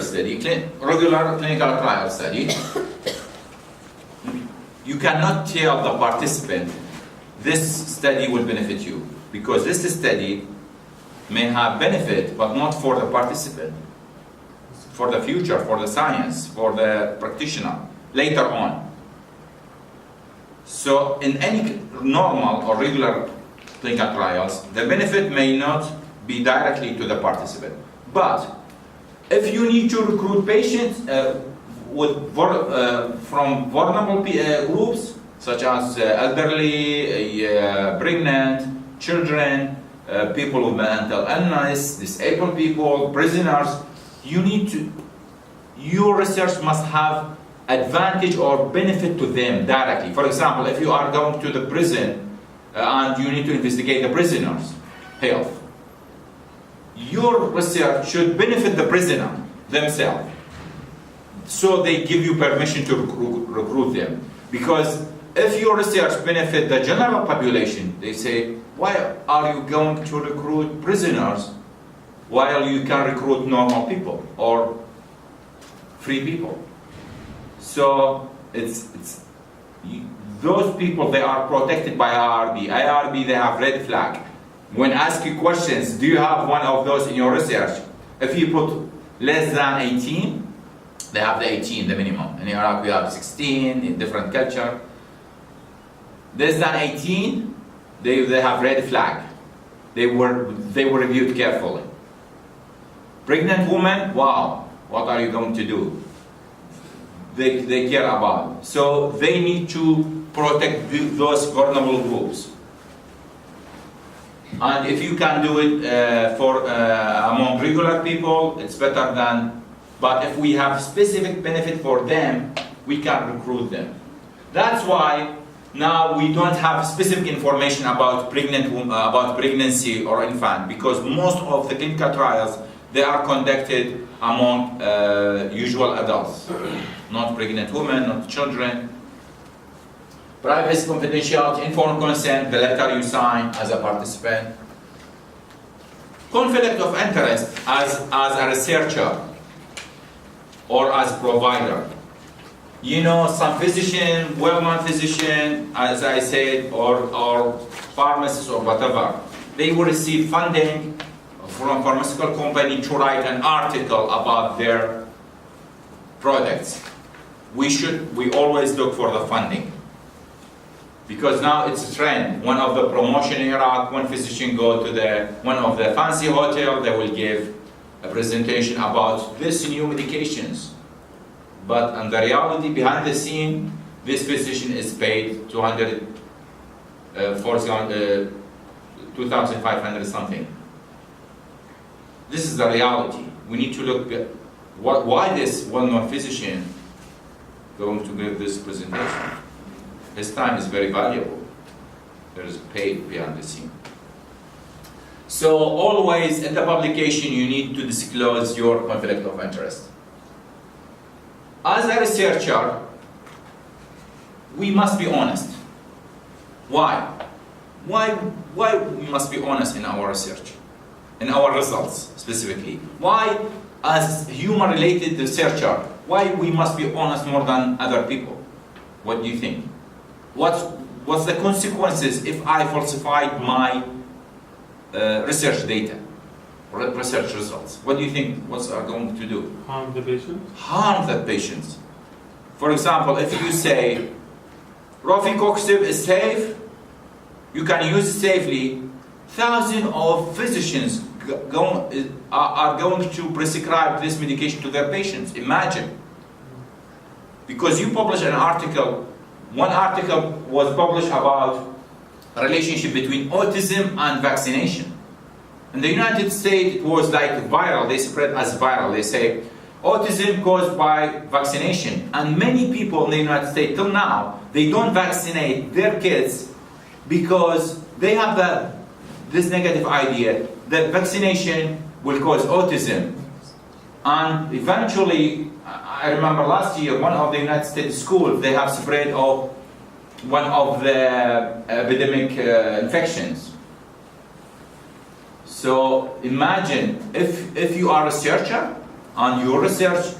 clinical trial study, you cannot tell the participant, this study will benefit you, because this study may have benefit, but not for the participant, for the future, for the science, for the practitioner, later on. So in any normal or regular clinical trials, the benefit may not be directly to the participant. But if you need to recruit patients from vulnerable groups, such as elderly, pregnant, children, people with mental illness, disabled people, prisoners, your research must have advantage or benefit to them directly. For example, if you are going to the prison and you need to investigate the prisoners' health, your research should benefit the prisoner themselves. So they give you permission to recruit them. Because if your research benefits the general population, they say, why are you going to recruit prisoners while you can recruit normal people or free people? So those people, they are protected by IRB. IRB, they have red flag. When ask you questions, do you have one of those in your research? If you put less than 18, they have the 18, the minimum. In Iraq, we have 16, in different culture. Less than 18, they have red flag. They were reviewed carefully. Pregnant women, wow, what are you going to do? They care about. So they need to protect those vulnerable groups. And if you can do it among regular people, it's better than, but if we have specific benefit for them, we can recruit them. That's why now we don't have specific information about pregnancy or infant, because most of the clinical trials, they are conducted among usual adults, not pregnant women, not children. Privacy, confidentiality, informed consent, the letter you sign as a participant. Conflict of interest as a researcher or as a provider. You know, some physician, well-known physician, as I said, or pharmacist or whatever, they will receive funding from a pharmaceutical company to write an article about their products. We always look for the funding. Because now it's a trend. One of the promotion in Iraq, one physician go to one of the fancy hotel, they will give a presentation about this new medications. But in the reality, behind the scene, this physician is paid 2,500 something. This is the reality. We need to look at why this well-known physician going to give this presentation. His time is very valuable. There is paid behind the scene. So always in the publication, you need to disclose your conflict of interest. As a researcher, we must be honest. Why? Why we must be honest in our research, in our results specifically? Why, as human-related researcher, why we must be honest more than other people? What do you think? What's the consequences if I falsified my research data, or research results? What do you think? What's are going to do? Harm the patient? Harm the patients. For example, if you say rofecoxib is safe, you can use it safely, thousands of physicians are going to prescribe this medication to their patients. Imagine. Because you publish an article, one article was published about a relationship between autism and vaccination. In the United States, it was like viral, they spread as viral. They say, autism caused by vaccination. And many people in the United States, till now, they don't vaccinate their kids because they have this negative idea that vaccination will cause autism. And eventually, I remember last year, one of the United States schools, they have spread of one of the epidemic infections. So imagine if you are a researcher and your research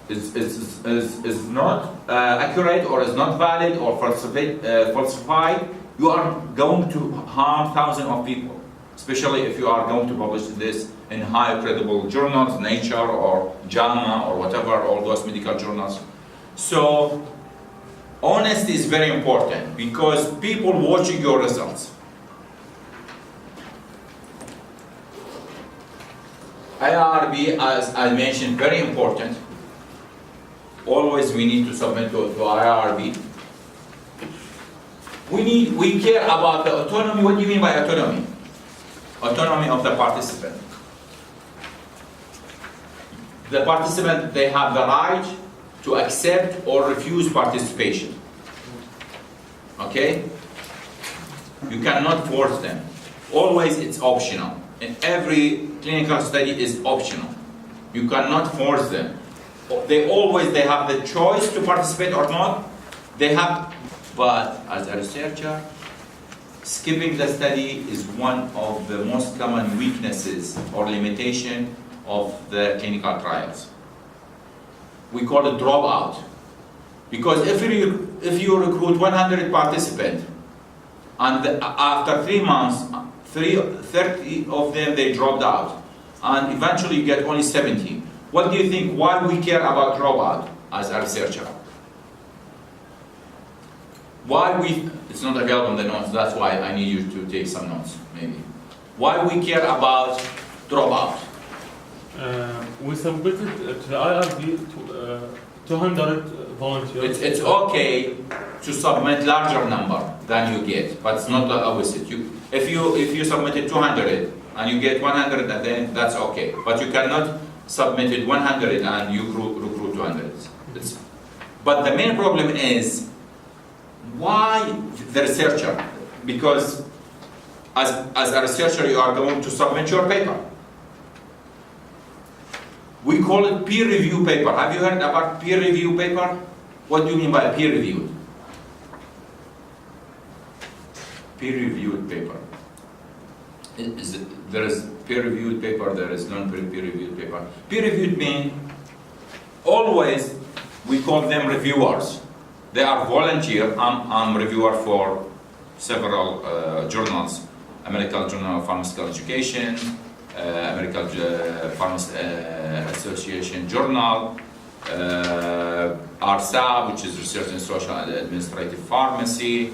is not accurate or is not valid or falsified, you are going to harm thousands of people, especially if you are going to publish this in high credible journals, Nature or JAMA or whatever, all those medical journals. So honesty is very important because people watching your results. IRB, as I mentioned, very important. Always we need to submit to IRB. We care about the autonomy. What do you mean by autonomy? Autonomy of the participant. The participant, they have the right to accept or refuse participation. Okay? You cannot force them. Always it's optional. In every clinical study is optional. You cannot force them. They have the choice to participate or not. But as a researcher, skipping the study is one of the most common weaknesses or limitation of the clinical trials. We call it dropout. Because if you recruit 100 participants, and after 3 months, 30 of them they dropped out, and eventually you get only 70. What do you think? Why we care about dropout as a researcher? Why we? It's not available in the notes. That's why I need you to take some notes, maybe. Why we care about dropout? We submitted to the IRB 200 volunteers. It's okay to submit larger number than you get, but it's not the opposite. If you submitted 200 and you get 100, and then that's okay. But you cannot submit it 100 and you recruit 200. But the main problem is why the researcher? Because as a researcher, you are going to submit your paper. We call it peer review paper. Have you heard about peer review paper? What do you mean by peer reviewed? Peer reviewed paper. There is peer reviewed paper, there is non-peer reviewed paper. Peer reviewed means always we call them reviewers. They are volunteer. I'm reviewer for several journals. American Journal of Pharmaceutical Education, American Pharmacy Association Journal, RSAB, which is Research in Social and Administrative Pharmacy,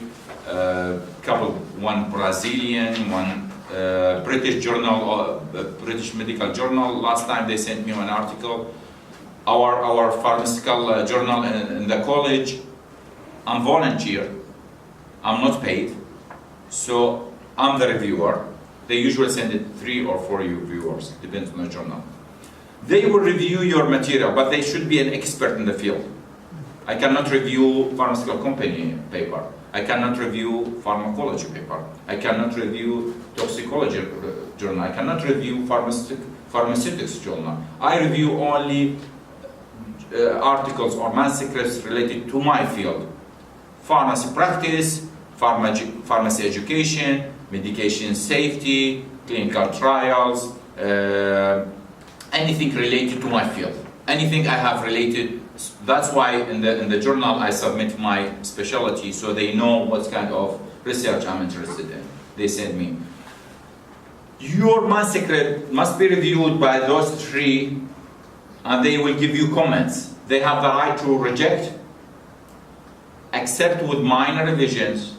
one Brazilian, one British journal, British Medical Journal. Last time they sent me an article. Our pharmaceutical journal in the college. I'm volunteer. I'm not paid, so I'm the reviewer. They usually send it 3 or 4 reviewers, depends on the journal. They will review your material, but they should be an expert in the field. I cannot review pharmaceutical company paper. I cannot review pharmacology paper. I cannot review toxicology journal. I cannot review pharmaceutics journal. I review only articles or manuscripts related to my field. Pharmacy practice, pharmacy education, medication safety, clinical trials, anything related to my field. Anything I have related. That's why in the journal I submit my specialty so they know what kind of research I'm interested in. They send me. Your manuscript must be reviewed by those 3 and they will give you comments. They have the right to reject, accept with minor revisions,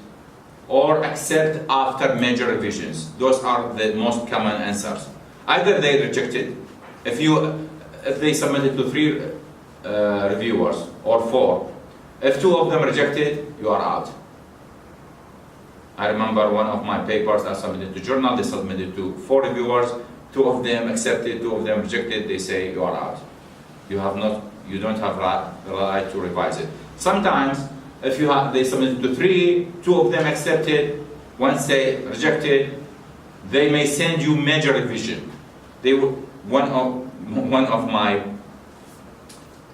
or accept after major revisions. Those are the most common answers. Either they reject it, if they submit it to 3 reviewers or 4, if 2 of them reject it, you are out. I remember one of my papers I submitted to journal, they submitted to 4 reviewers, 2 of them accepted, 2 of them rejected, they say you are out. You don't have the right to revise it. Sometimes if they submitted to 3, 2 of them accepted, 1 say rejected, they may send you major revision. One of my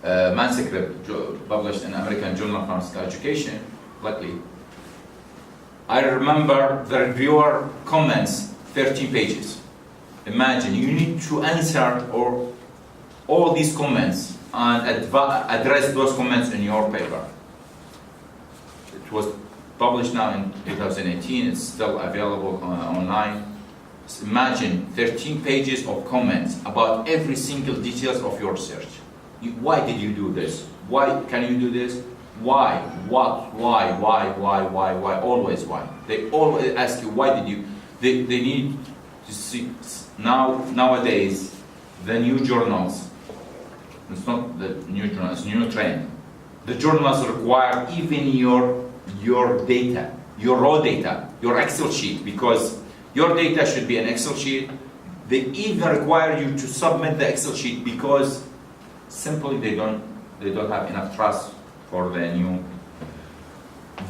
manuscript published in American Journal of Pharmaceutical Education, luckily, I remember the reviewer comments 13 pages. Imagine, you need to answer all these comments and address those comments in your paper. It was published now in 2018, it's still available online. So imagine 13 pages of comments about every single details of your research. Why did you do this? Why can you do this? Why? What? Why? Always why. They always ask you, why did you? They need to see, nowadays, the new journals, it's not the new journals, it's new trend. The journals require even your data, your raw data, your Excel sheet, because your data should be an Excel sheet. They even require you to submit the Excel sheet because simply they don't have enough trust for the new.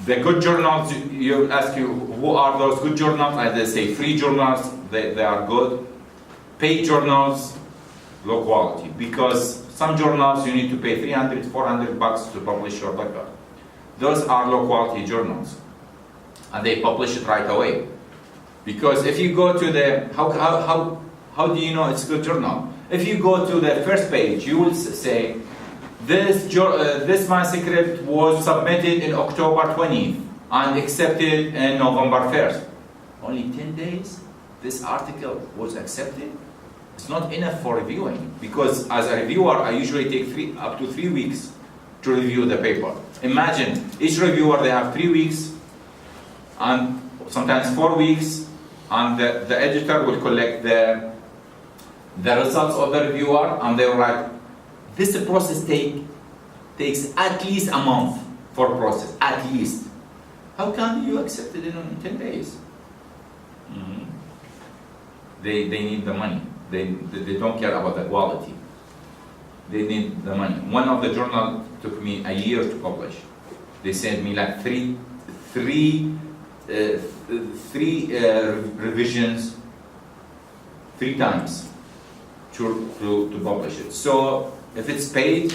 The good journals, you ask you, who are those good journals? I they say free journals, they are good. Paid journals, low quality, because some journals you need to pay $300, $400 to publish your paper. Those are low quality journals, and they publish it right away. Because if you go to the, how do you know it's a good journal? If you go to the first page, you will say, This manuscript was submitted in October 20th and accepted in November 1st. Only 10 days, this article was accepted. It's not enough for reviewing, because as a reviewer, I usually take up to 3 weeks to review the paper. Imagine, each reviewer, they have 3 weeks, and sometimes 4 weeks, and the editor will collect the results of the reviewer, and they will write. This process takes at least a month for process, at least. How can you accept it in 10 days? Mm-hmm. They need the money. They don't care about the quality. They need the money. One of the journals took me a year to publish. They sent me like three revisions 3 times to publish it. So if it's paid,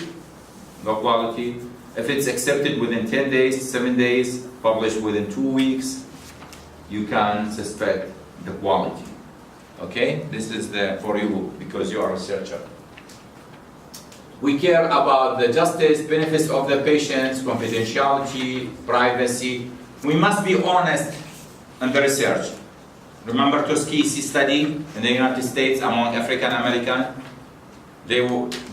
no quality. If it's accepted within 10 days, 7 days, published within 2 weeks, you can suspect the quality. Okay? This is for you, because you are a researcher. We care about the justice, benefits of the patients, confidentiality, privacy. We must be honest in the research. Remember Tuskegee study in the United States among African American? The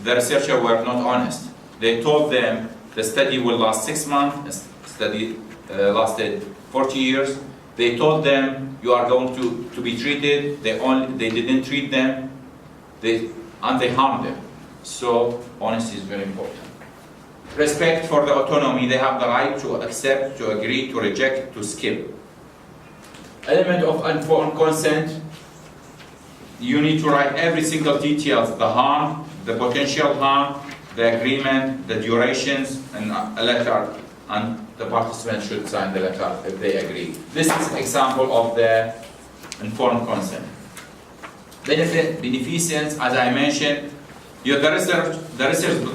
researchers were not honest. They told them the study will last 6 months, the study lasted 40 years. They told them you are going to be treated. They didn't treat them, and they harmed them. So honesty is very important. Respect for the autonomy. They have the right to accept, to agree, to reject, to skip. Element of informed consent. You need to write every single detail, the harm, the potential harm, the agreement, the durations, and a letter, and the participants should sign the letter if they agree. This is an example of the informed consent. Beneficence, as I mentioned, the research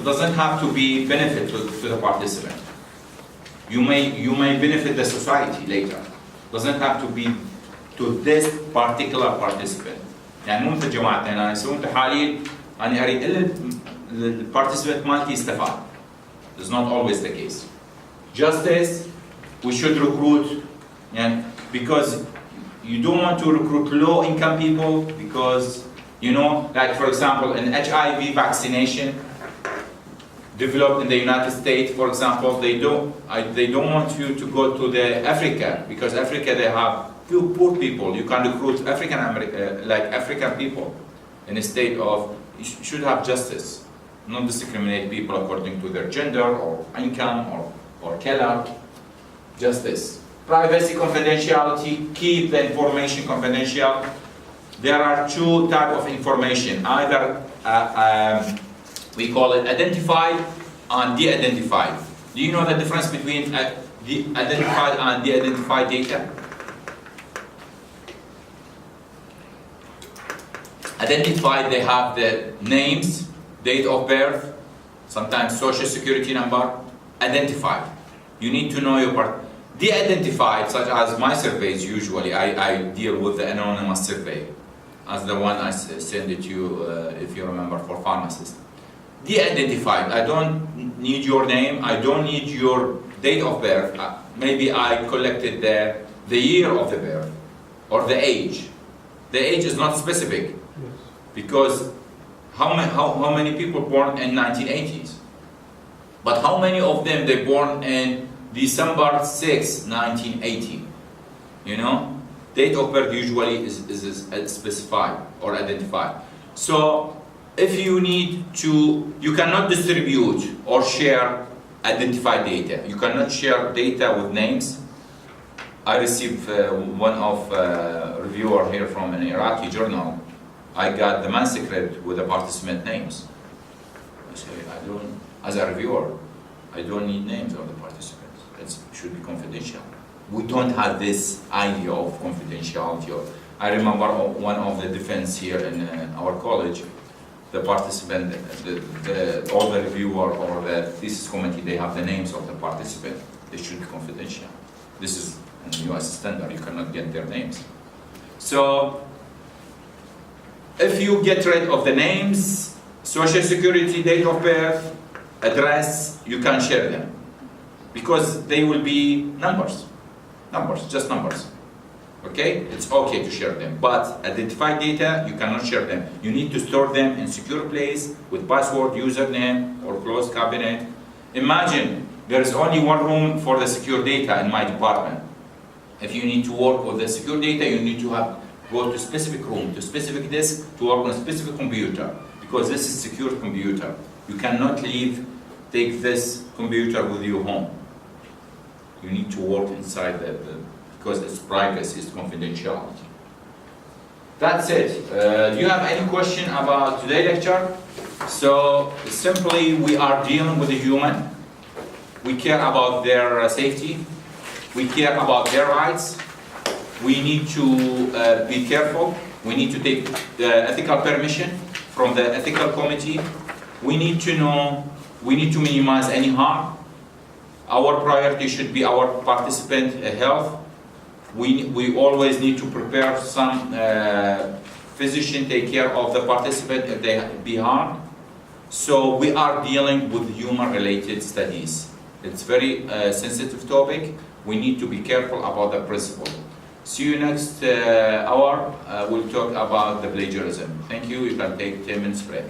doesn't have to be benefit to the participant. You may benefit the society later. Doesn't have to be to this particular participant. يعني مو مثل جماعتنا أنا يسوون تحاليل أنا أريد إلا البارتيسيبنت مالتي يستفاد. It's not always the case. Justice, we should recruit, and because you don't want to recruit low-income people, because like for example, an HIV vaccination developed in the United States, for example, they don't want you to go to the Africa, because Africa they have few poor people. You can recruit African people in a state of you should have justice, not discriminate people according to their gender or income or color. Justice. Privacy, confidentiality, keep the information confidential. There are 2 types of information. Either we call it identified and de-identified. Do you know the difference between identified and de-identified data? Identified, they have the names, date of birth, sometimes social security number. Identified, you need to know your part. De-identified, such as my surveys usually, I deal with the anonymous survey, as the one I sent it to you, if you remember, for pharmacists. De-identified, I don't need your name, I don't need your date of birth. Maybe I collected the year of the birth, or the age. The age is not specific, because how many people born in 1980s? But how many of them they born in December 6, 1980? Date of birth usually is specified or identified. So if you need to, you cannot distribute or share identified data. You cannot share data with names. I received one of reviewer here from an Iraqi journal. I got the manuscript with the participant names. I say, as a reviewer, I don't need names of the participants. It should be confidential. We don't have this idea of confidentiality. I remember one of the defense here in our college, the participant, all the reviewer or the thesis committee, they have the names of the participant. They should be confidential. This is a US standard, you cannot get their names. So, if you get rid of the names, social security, date of birth, address, you can share them. Because they will be numbers, just numbers. Okay, it's okay to share them, but identified data, you cannot share them. You need to store them in secure place with password, username, or closed cabinet. Imagine there is only one room for the secure data in my department. If you need to work with the secure data, you need to go to specific room, to specific desk, to work on a specific computer, because this is secure computer. You cannot take this computer with you home. You need to work inside because it's privacy, it's confidentiality. That's it. Do you have any question about today's lecture? So simply, we are dealing with a human. We care about their safety. We care about their rights. We need to be careful. We need to take the ethical permission from the ethical committee. We need to know, we need to minimize any harm. Our priority should be our participant health. We always need to prepare some physician take care of the participant if they be harmed. So we are dealing with human-related studies. It's very sensitive topic. We need to be careful about the principle. See you next hour. We'll talk about the plagiarism. Thank you. You can take 10 minutes break.